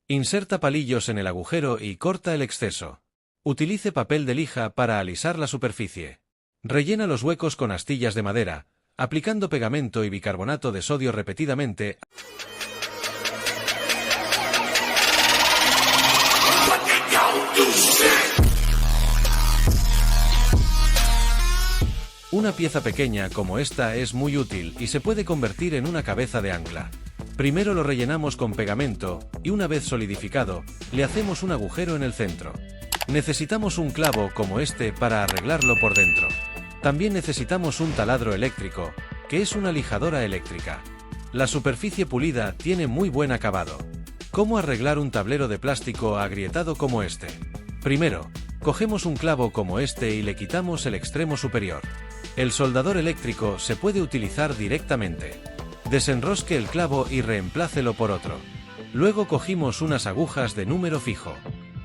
Inserta palillos en el agujero y corta el exceso. Utilice papel de lija para alisar la superficie. Rellena los huecos con astillas de madera, aplicando pegamento y bicarbonato de sodio repetidamente. Una pieza pequeña como esta es muy útil y se puede convertir en una cabeza de ancla. Primero lo rellenamos con pegamento y una vez solidificado, le hacemos un agujero en el centro. Necesitamos un clavo como este para arreglarlo por dentro. También necesitamos un taladro eléctrico, que es una lijadora eléctrica. La superficie pulida tiene muy buen acabado. ¿Cómo arreglar un tablero de plástico agrietado como este? Primero, cogemos un clavo como este y le quitamos el extremo superior. El soldador eléctrico se puede utilizar directamente. Desenrosque el clavo y reemplácelo por otro. Luego cogimos unas agujas de número fijo.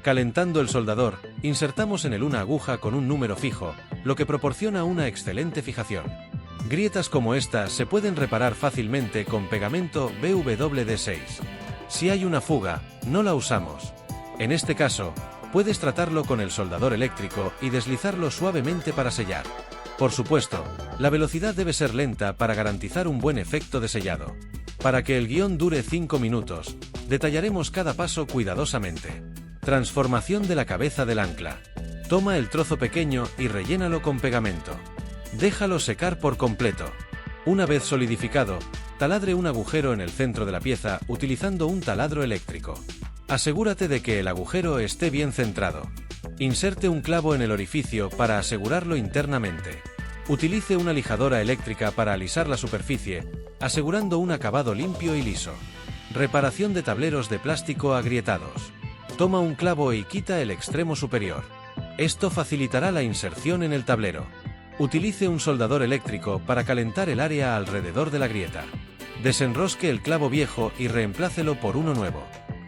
Calentando el soldador, insertamos en él una aguja con un número fijo, lo que proporciona una excelente fijación. Grietas como esta se pueden reparar fácilmente con pegamento BWD6. Si hay una fuga, no la usamos. En este caso, puedes tratarlo con el soldador eléctrico y deslizarlo suavemente para sellar. Por supuesto, la velocidad debe ser lenta para garantizar un buen efecto de sellado. Para que el guión dure 5 minutos, detallaremos cada paso cuidadosamente. Transformación de la cabeza del ancla. Toma el trozo pequeño y rellénalo con pegamento. Déjalo secar por completo. Una vez solidificado, taladre un agujero en el centro de la pieza utilizando un taladro eléctrico. Asegúrate de que el agujero esté bien centrado. Inserte un clavo en el orificio para asegurarlo internamente. Utilice una lijadora eléctrica para alisar la superficie, asegurando un acabado limpio y liso. Reparación de tableros de plástico agrietados. Toma un clavo y quita el extremo superior. Esto facilitará la inserción en el tablero. Utilice un soldador eléctrico para calentar el área alrededor de la grieta. Desenrosque el clavo viejo y reemplácelo por uno nuevo.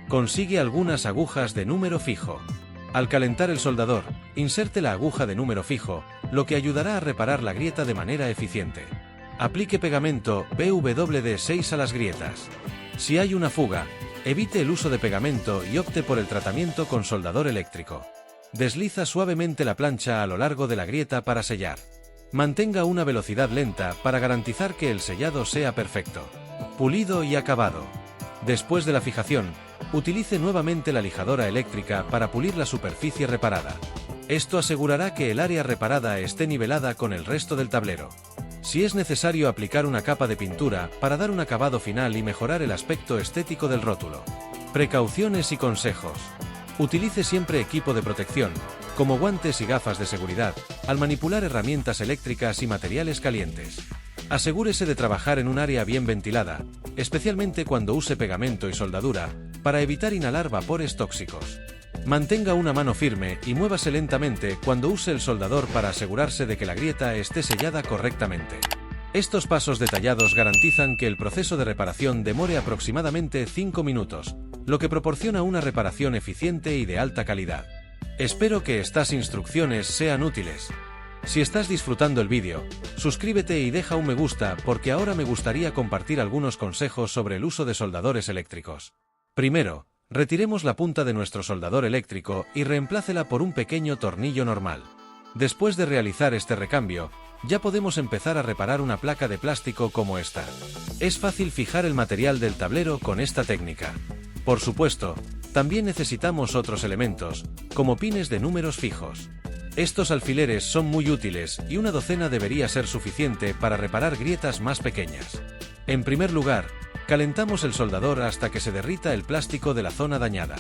Consigue algunas agujas de número fijo. Al calentar el soldador, inserte la aguja de número fijo, lo que ayudará a reparar la grieta de manera eficiente. Aplique pegamento BWD6 a las grietas. Si hay una fuga, evite el uso de pegamento y opte por el tratamiento con soldador eléctrico. Desliza suavemente la plancha a lo largo de la grieta para sellar. Mantenga una velocidad lenta para garantizar que el sellado sea perfecto. Pulido y acabado. Después de la fijación, utilice nuevamente la lijadora eléctrica para pulir la superficie reparada. Esto asegurará que el área reparada esté nivelada con el resto del tablero. Si es necesario aplicar una capa de pintura para dar un acabado final y mejorar el aspecto estético del rótulo. Precauciones y consejos. Utilice siempre equipo de protección, como guantes y gafas de seguridad, al manipular herramientas eléctricas y materiales calientes. Asegúrese de trabajar en un área bien ventilada, especialmente cuando use pegamento y soldadura, para evitar inhalar vapores tóxicos. Mantenga una mano firme y muévase lentamente cuando use el soldador para asegurarse de que la grieta esté sellada correctamente. Estos pasos detallados garantizan que el proceso de reparación demore aproximadamente 5 minutos, lo que proporciona una reparación eficiente y de alta calidad. Espero que estas instrucciones sean útiles. Si estás disfrutando el vídeo, suscríbete y deja un me gusta porque ahora me gustaría compartir algunos consejos sobre el uso de soldadores eléctricos. Primero, retiremos la punta de nuestro soldador eléctrico y reemplácela por un pequeño tornillo normal. Después de realizar este recambio, ya podemos empezar a reparar una placa de plástico como esta. Es fácil fijar el material del tablero con esta técnica. Por supuesto, también necesitamos otros elementos, como pines de números fijos. Estos alfileres son muy útiles y una docena debería ser suficiente para reparar grietas más pequeñas. En primer lugar, calentamos el soldador hasta que se derrita el plástico de la zona dañada.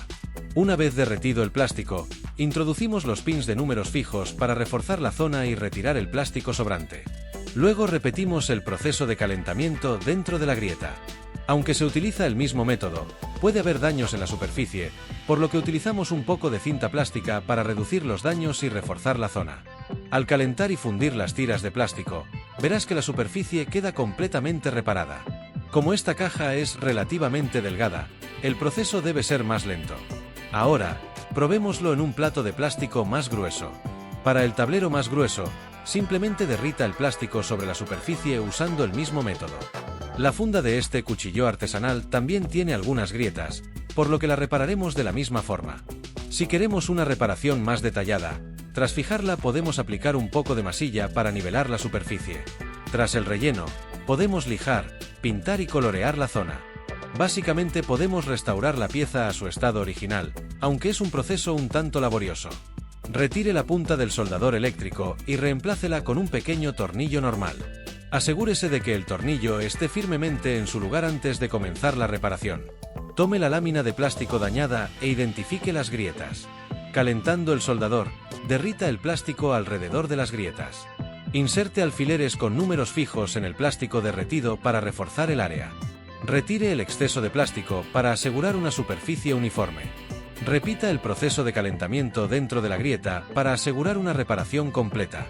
Una vez derretido el plástico, introducimos los pins de números fijos para reforzar la zona y retirar el plástico sobrante. Luego repetimos el proceso de calentamiento dentro de la grieta. Aunque se utiliza el mismo método, puede haber daños en la superficie, por lo que utilizamos un poco de cinta plástica para reducir los daños y reforzar la zona. Al calentar y fundir las tiras de plástico, verás que la superficie queda completamente reparada. Como esta caja es relativamente delgada, el proceso debe ser más lento. Ahora, probémoslo en un plato de plástico más grueso. Para el tablero más grueso, simplemente derrita el plástico sobre la superficie usando el mismo método. La funda de este cuchillo artesanal también tiene algunas grietas, por lo que la repararemos de la misma forma. Si queremos una reparación más detallada, tras fijarla podemos aplicar un poco de masilla para nivelar la superficie. Tras el relleno, podemos lijar, pintar y colorear la zona. Básicamente podemos restaurar la pieza a su estado original, aunque es un proceso un tanto laborioso. Retire la punta del soldador eléctrico y reemplácela con un pequeño tornillo normal. Asegúrese de que el tornillo esté firmemente en su lugar antes de comenzar la reparación. Tome la lámina de plástico dañada e identifique las grietas. Calentando el soldador, derrita el plástico alrededor de las grietas. Inserte alfileres con números fijos en el plástico derretido para reforzar el área. Retire el exceso de plástico para asegurar una superficie uniforme. Repita el proceso de calentamiento dentro de la grieta para asegurar una reparación completa.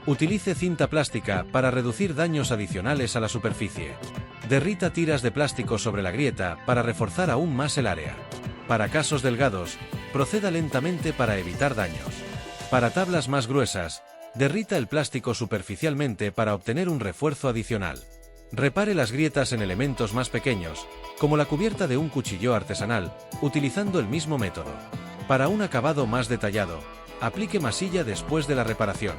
Utilice cinta plástica para reducir daños adicionales a la superficie. Derrita tiras de plástico sobre la grieta para reforzar aún más el área. Para casos delgados, proceda lentamente para evitar daños. Para tablas más gruesas, derrita el plástico superficialmente para obtener un refuerzo adicional. Repare las grietas en elementos más pequeños, como la cubierta de un cuchillo artesanal, utilizando el mismo método. Para un acabado más detallado, aplique masilla después de la reparación.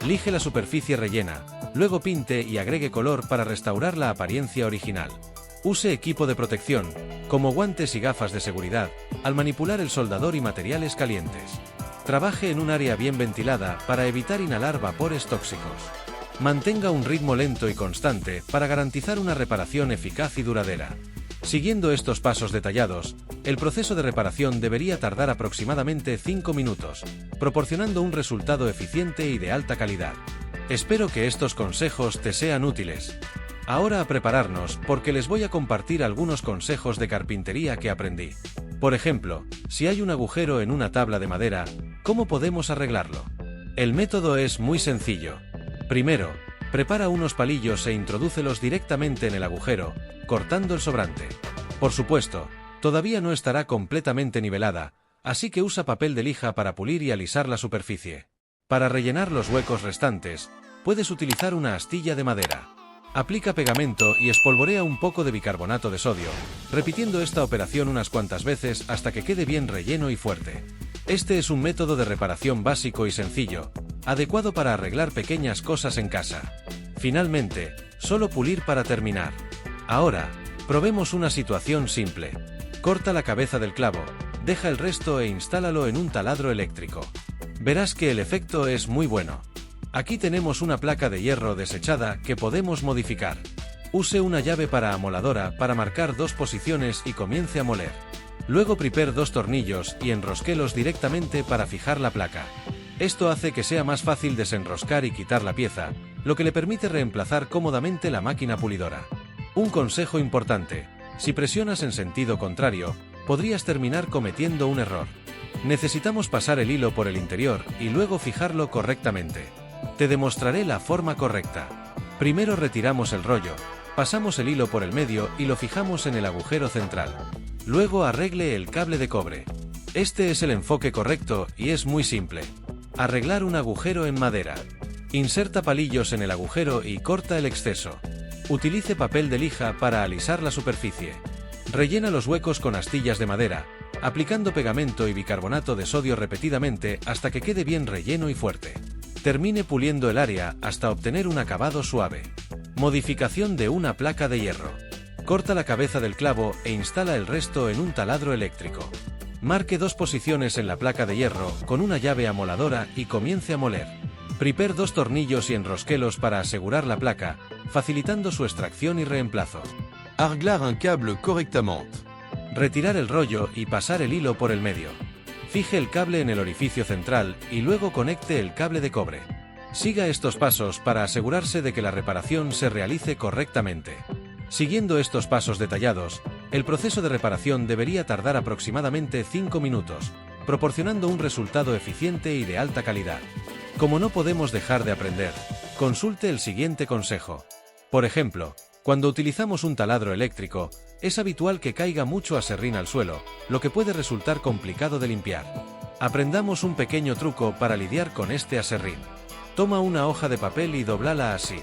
Lije la superficie rellena, luego pinte y agregue color para restaurar la apariencia original. Use equipo de protección, como guantes y gafas de seguridad, al manipular el soldador y materiales calientes. Trabaje en un área bien ventilada para evitar inhalar vapores tóxicos. Mantenga un ritmo lento y constante para garantizar una reparación eficaz y duradera. Siguiendo estos pasos detallados, el proceso de reparación debería tardar aproximadamente 5 minutos, proporcionando un resultado eficiente y de alta calidad. Espero que estos consejos te sean útiles. Ahora a prepararnos porque les voy a compartir algunos consejos de carpintería que aprendí. Por ejemplo, si hay un agujero en una tabla de madera, ¿cómo podemos arreglarlo? El método es muy sencillo. Primero, prepara unos palillos e introdúcelos directamente en el agujero, cortando el sobrante. Por supuesto, todavía no estará completamente nivelada, así que usa papel de lija para pulir y alisar la superficie. Para rellenar los huecos restantes, puedes utilizar una astilla de madera. Aplica pegamento y espolvorea un poco de bicarbonato de sodio, repitiendo esta operación unas cuantas veces hasta que quede bien relleno y fuerte. Este es un método de reparación básico y sencillo, adecuado para arreglar pequeñas cosas en casa. Finalmente, solo pulir para terminar. Ahora, probemos una situación simple. Corta la cabeza del clavo, deja el resto e instálalo en un taladro eléctrico. Verás que el efecto es muy bueno. Aquí tenemos una placa de hierro desechada que podemos modificar. Use una llave para amoladora para marcar 2 posiciones y comience a moler. Luego prepare 2 tornillos y enrosquelos directamente para fijar la placa. Esto hace que sea más fácil desenroscar y quitar la pieza, lo que le permite reemplazar cómodamente la máquina pulidora. Un consejo importante: si presionas en sentido contrario, podrías terminar cometiendo un error. Necesitamos pasar el hilo por el interior y luego fijarlo correctamente. Te demostraré la forma correcta. Primero retiramos el rollo, pasamos el hilo por el medio y lo fijamos en el agujero central. Luego arregle el cable de cobre. Este es el enfoque correcto y es muy simple. Arreglar un agujero en madera. Inserta palillos en el agujero y corta el exceso. Utilice papel de lija para alisar la superficie. Rellena los huecos con astillas de madera, aplicando pegamento y bicarbonato de sodio repetidamente hasta que quede bien relleno y fuerte. Termine puliendo el área hasta obtener un acabado suave. Modificación de una placa de hierro. Corta la cabeza del clavo e instala el resto en un taladro eléctrico. Marque 2 posiciones en la placa de hierro con una llave amoladora y comience a moler. Prepare 2 tornillos y enrosquelos para asegurar la placa, facilitando su extracción y reemplazo. Arreglar un cable correctamente. Retirar el rollo y pasar el hilo por el medio. Fije el cable en el orificio central y luego conecte el cable de cobre. Siga estos pasos para asegurarse de que la reparación se realice correctamente. Siguiendo estos pasos detallados, el proceso de reparación debería tardar aproximadamente 5 minutos, proporcionando un resultado eficiente y de alta calidad. Como no podemos dejar de aprender, consulte el siguiente consejo. Por ejemplo, cuando utilizamos un taladro eléctrico, es habitual que caiga mucho aserrín al suelo, lo que puede resultar complicado de limpiar. Aprendamos un pequeño truco para lidiar con este aserrín. Toma una hoja de papel y dóblala así.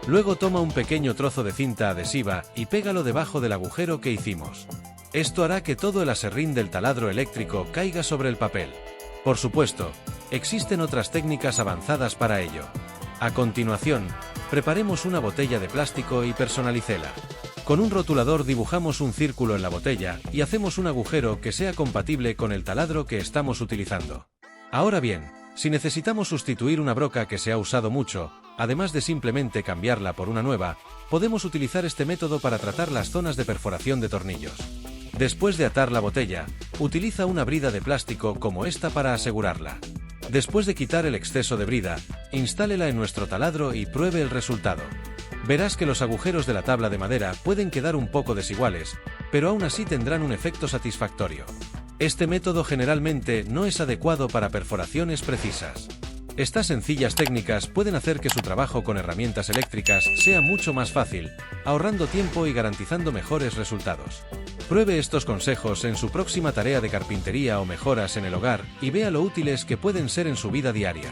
Luego toma un pequeño trozo de cinta adhesiva y pégalo debajo del agujero que hicimos. Esto hará que todo el aserrín del taladro eléctrico caiga sobre el papel. Por supuesto, existen otras técnicas avanzadas para ello. A continuación, preparemos una botella de plástico y personalicéla. Con un rotulador dibujamos un círculo en la botella y hacemos un agujero que sea compatible con el taladro que estamos utilizando. Ahora bien, si necesitamos sustituir una broca que se ha usado mucho, además de simplemente cambiarla por una nueva, podemos utilizar este método para tratar las zonas de perforación de tornillos. Después de atar la botella, utiliza una brida de plástico como esta para asegurarla. Después de quitar el exceso de brida, instálela en nuestro taladro y pruebe el resultado. Verás que los agujeros de la tabla de madera pueden quedar un poco desiguales, pero aún así tendrán un efecto satisfactorio. Este método generalmente no es adecuado para perforaciones precisas. Estas sencillas técnicas pueden hacer que su trabajo con herramientas eléctricas sea mucho más fácil, ahorrando tiempo y garantizando mejores resultados. Pruebe estos consejos en su próxima tarea de carpintería o mejoras en el hogar y vea lo útiles que pueden ser en su vida diaria.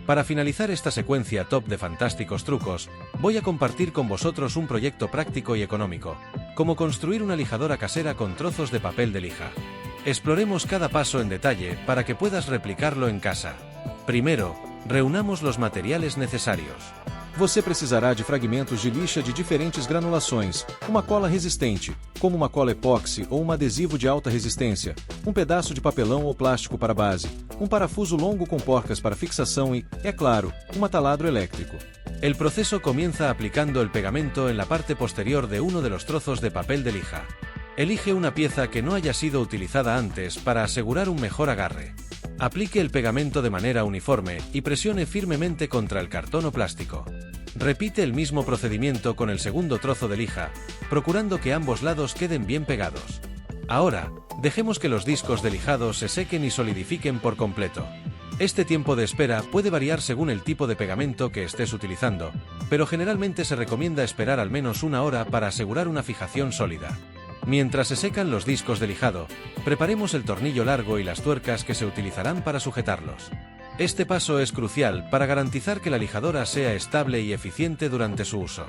Para finalizar esta secuencia top de fantásticos trucos, voy a compartir con vosotros un proyecto práctico y económico, como construir una lijadora casera con trozos de papel de lija. Exploremos cada paso en detalle para que puedas replicarlo en casa. Primero, reunamos los materiales necesarios. Você precisará de fragmentos de lixa de diferentes granulações, uma cola resistente, como uma cola epóxi ou um adesivo de alta resistência, um pedaço de papelão ou plástico para base, um parafuso longo com porcas para fixação e, é claro, um taladro eléctrico. El proceso comienza aplicando el pegamento en la parte posterior de uno de los trozos de papel de lija. Elige una pieza que no haya sido utilizada antes para asegurar un mejor agarre. Aplique el pegamento de manera uniforme y presione firmemente contra el cartón o plástico. Repite el mismo procedimiento con el segundo trozo de lija, procurando que ambos lados queden bien pegados. Ahora, dejemos que los discos de lijado se sequen y solidifiquen por completo. Este tiempo de espera puede variar según el tipo de pegamento que estés utilizando, pero generalmente se recomienda esperar al menos una hora para asegurar una fijación sólida. Mientras se secan los discos de lijado, preparemos el tornillo largo y las tuercas que se utilizarán para sujetarlos. Este paso es crucial para garantizar que la lijadora sea estable y eficiente durante su uso.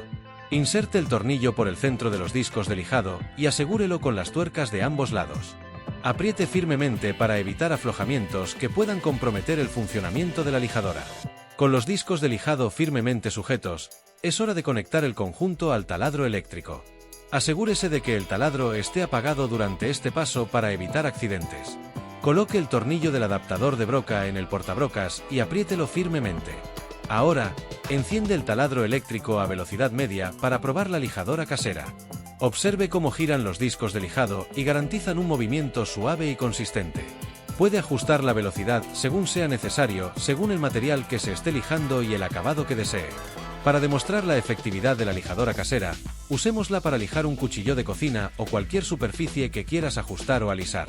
Inserte el tornillo por el centro de los discos de lijado y asegúrelo con las tuercas de ambos lados. Apriete firmemente para evitar aflojamientos que puedan comprometer el funcionamiento de la lijadora. Con los discos de lijado firmemente sujetos, es hora de conectar el conjunto al taladro eléctrico. Asegúrese de que el taladro esté apagado durante este paso para evitar accidentes. Coloque el tornillo del adaptador de broca en el portabrocas y apriételo firmemente. Ahora, enciende el taladro eléctrico a velocidad media para probar la lijadora casera. Observe cómo giran los discos de lijado y garantizan un movimiento suave y consistente. Puede ajustar la velocidad según sea necesario, según el material que se esté lijando y el acabado que desee. Para demostrar la efectividad de la lijadora casera, usémosla para lijar un cuchillo de cocina o cualquier superficie que quieras ajustar o alisar.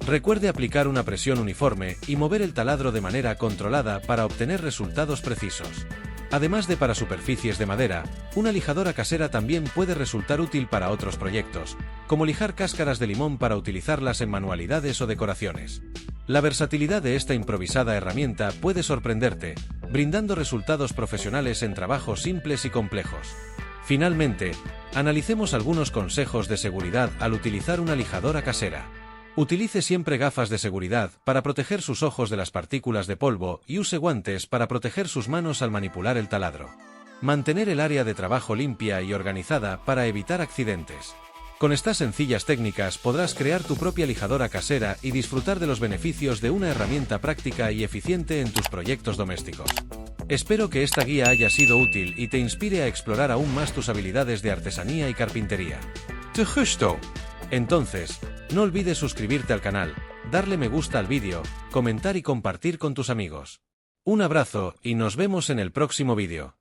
Recuerde aplicar una presión uniforme y mover el taladro de manera controlada para obtener resultados precisos. Además de para superficies de madera, una lijadora casera también puede resultar útil para otros proyectos, como lijar cáscaras de limón para utilizarlas en manualidades o decoraciones. La versatilidad de esta improvisada herramienta puede sorprenderte, brindando resultados profesionales en trabajos simples y complejos. Finalmente, analicemos algunos consejos de seguridad al utilizar una lijadora casera. Utilice siempre gafas de seguridad para proteger sus ojos de las partículas de polvo y use guantes para proteger sus manos al manipular el taladro. Mantener el área de trabajo limpia y organizada para evitar accidentes. Con estas sencillas técnicas podrás crear tu propia lijadora casera y disfrutar de los beneficios de una herramienta práctica y eficiente en tus proyectos domésticos. Espero que esta guía haya sido útil y te inspire a explorar aún más tus habilidades de artesanía y carpintería. Te gustó. Entonces, no olvides suscribirte al canal, darle me gusta al vídeo, comentar y compartir con tus amigos. Un abrazo y nos vemos en el próximo vídeo.